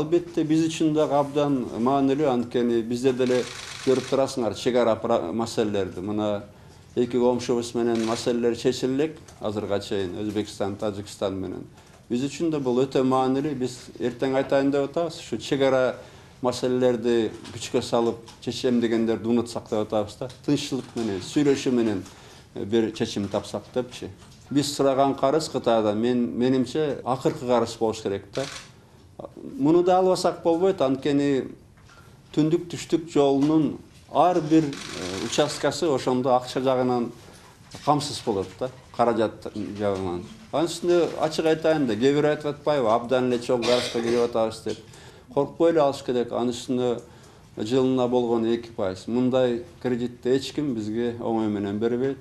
Албетте биз үчүн да абдан маанилүү, анткени бизде деле көрүп турасыңар чек ара маселелерди. Мына эки комшубуз менен маселелер чечиле элек азырга чейин Өзбекстан, Тажикстан менен. Биз үчүн да бул өтө маанилүү. Биз эртең айтайын деп атабыз. Ушу чек ара маселелерди күчкө салып чечем дегендерди унутсак деп атабыз да. Тынччылык менен, сүйлөшүү менен бир чечим тапсак депчи. Биз сураган карыз Кытайдан менимче акыркы карыз болуш керек да. Муну да албасак болбойт, анткени түндүк түштүк жолунун ар бир участкасы ошондо акча жагынан камсыз болот да, каражат жагынан. Анын үстүнө ачык айтайын да, кээ бир айтып атпайбы, абдан эле чоң карызга кирип атабыз деп. Коркпой эле алыш керек. Анын үстүнө жылына болгону 2%. Мындай кредитти эч ким бизге оңой менен бербейт.